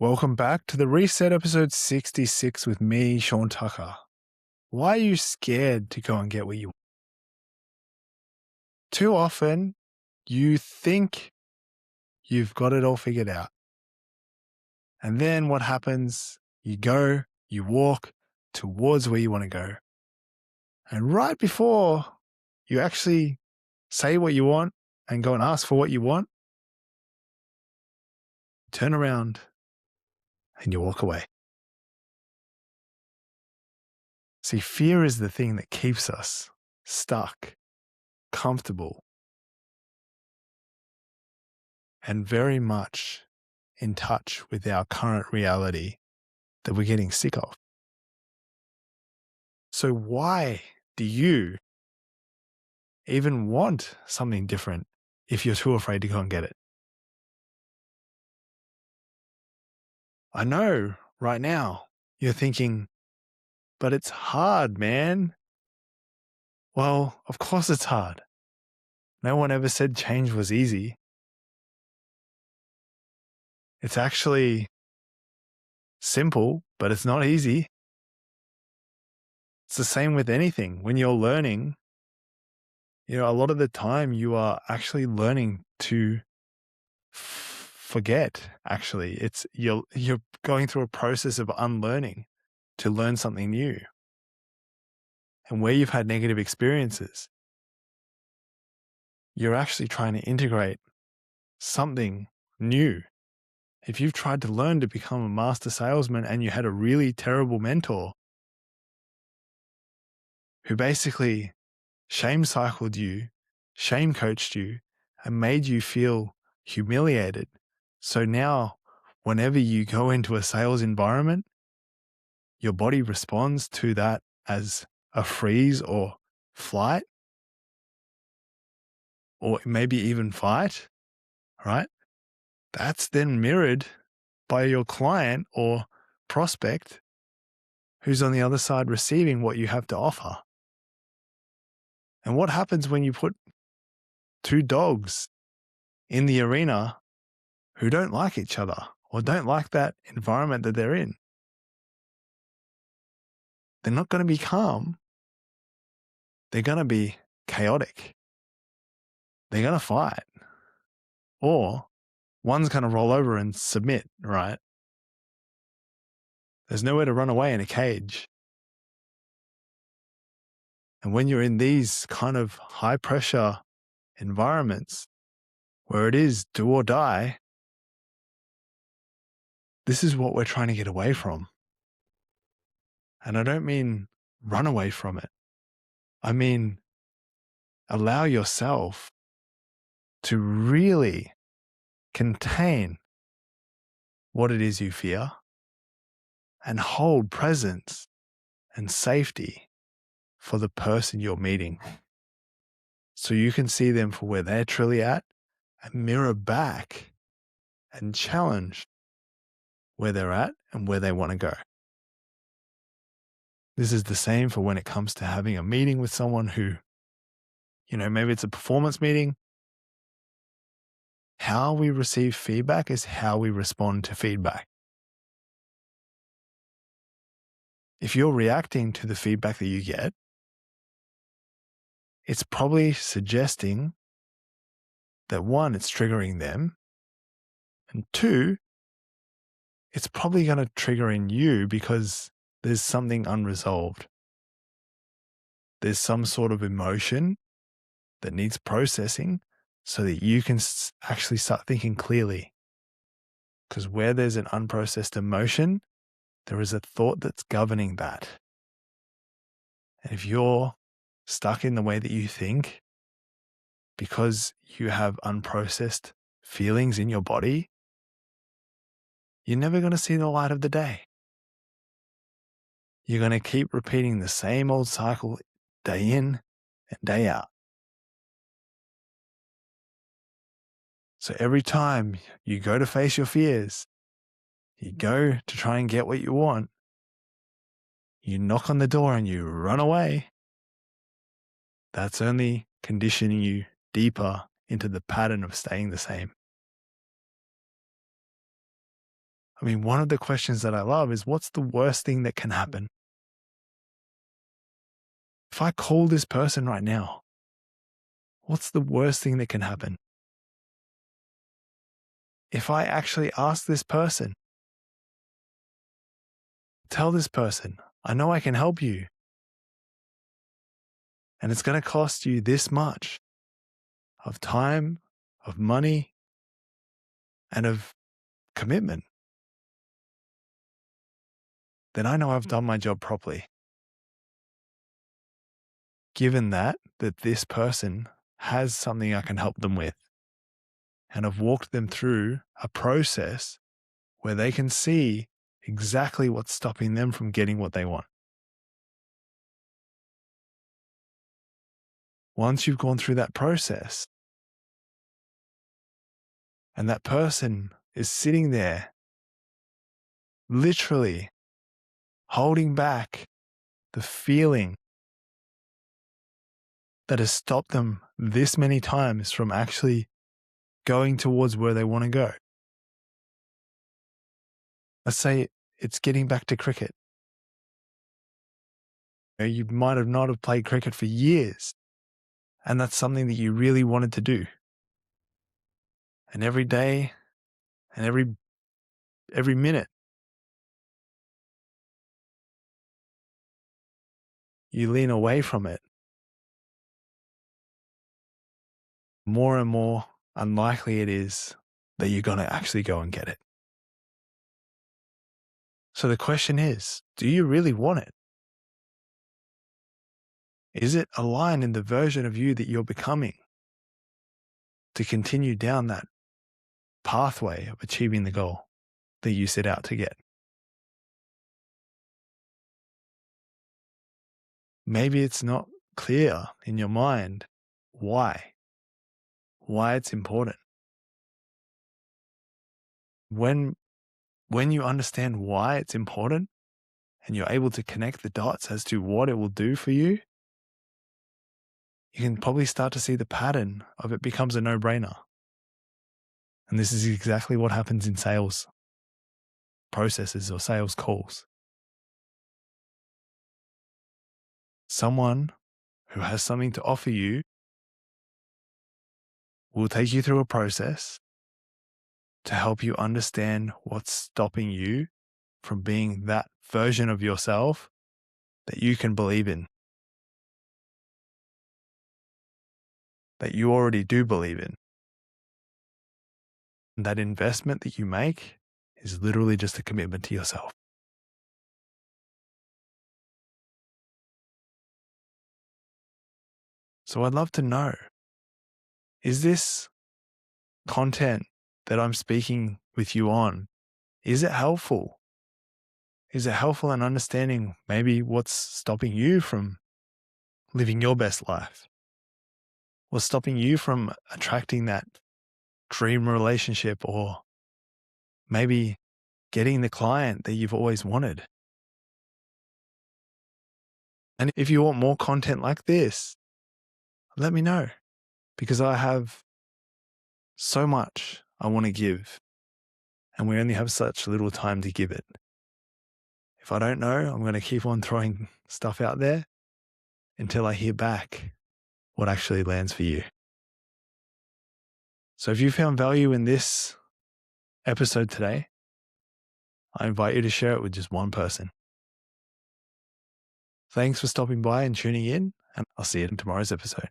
Welcome back to the Reset episode 66 with me, Sean Tucker. Why are you scared to go and get what you want? Too often, you think you've got it all figured out. And then what happens? You walk towards where you want to go. And right before you actually say what you want and go and ask for what you want, turn around and you walk away. See, fear is the thing that keeps us stuck, comfortable, and very much in touch with our current reality that we're getting sick of. So why do you even want something different if you're too afraid to go and get it? I know right now you're thinking, but it's hard, man. Well, of course it's hard. No one ever said change was easy. It's actually simple, but it's not easy. It's the same with anything. When you're learning, a lot of the time you are actually learning to forget. Actually, you're going through a process of unlearning to learn something new. And where you've had negative experiences, you're actually trying to integrate something new. If you've tried to learn to become a master salesman and you had a really terrible mentor who basically shame cycled you, shame coached you, and made you feel humiliated. So now, whenever you go into a sales environment, your body responds to that as a freeze or flight, or maybe even fight, right? That's then mirrored by your client or prospect who's on the other side receiving what you have to offer. And what happens when you put two dogs in the arena who don't like each other or don't like that environment that they're in? They're not going to be calm. They're going to be chaotic. They're going to fight. Or one's going to roll over and submit, right? There's nowhere to run away in a cage. And when you're in these kind of high pressure environments where it is do or die, this is what we're trying to get away from. And I don't mean run away from it. I mean, allow yourself to really contain what it is you fear and hold presence and safety for the person you're meeting. So you can see them for where they're truly at and mirror back and challenge where they're at and where they want to go. This is the same for when it comes to having a meeting with someone who, maybe it's a performance meeting. How we receive feedback is how we respond to feedback. If you're reacting to the feedback that you get, it's probably suggesting that one, it's triggering them, and two, it's probably going to trigger in you because there's something unresolved. There's some sort of emotion that needs processing so that you can actually start thinking clearly. Because where there's an unprocessed emotion, there is a thought that's governing that. And if you're stuck in the way that you think because you have unprocessed feelings in your body, you're never going to see the light of the day. You're going to keep repeating the same old cycle day in and day out. So every time you go to face your fears, you go to try and get what you want, you knock on the door and you run away, that's only conditioning you deeper into the pattern of staying the same. I mean, one of the questions that I love is, what's the worst thing that can happen? If I call this person right now, what's the worst thing that can happen? If I actually ask this person, tell this person, I know I can help you, and it's going to cost you this much of time, of money, and of commitment, then I know I've done my job properly. Given that this person has something I can help them with, and I've walked them through a process where they can see exactly what's stopping them from getting what they want. Once you've gone through that process and that person is sitting there literally holding back the feeling that has stopped them this many times from actually going towards where they want to go. Let's say it's getting back to cricket. You might have not have played cricket for years, and that's something that you really wanted to do. And every day and every minute, you lean away from it, more and more unlikely it is that you're going to actually go and get it. So the question is, do you really want it? Is it aligned in the version of you that you're becoming to continue down that pathway of achieving the goal that you set out to get? Maybe it's not clear in your mind why it's important. When you understand why it's important and you're able to connect the dots as to what it will do for you, you can probably start to see the pattern of it becomes a no-brainer. And this is exactly what happens in sales processes or sales calls. Someone who has something to offer you will take you through a process to help you understand what's stopping you from being that version of yourself that you can believe in, that you already do believe in. And that investment that you make is literally just a commitment to yourself. So I'd love to know, is this content that I'm speaking with you on, is it helpful? Is it helpful in understanding maybe what's stopping you from living your best life? What's stopping you from attracting that dream relationship, or maybe getting the client that you've always wanted? And if you want more content like this, let me know, because I have so much I want to give, and we only have such little time to give it. If I don't know, I'm going to keep on throwing stuff out there until I hear back what actually lands for you. So if you found value in this episode today, I invite you to share it with just one person. Thanks for stopping by and tuning in, and I'll see you in tomorrow's episode.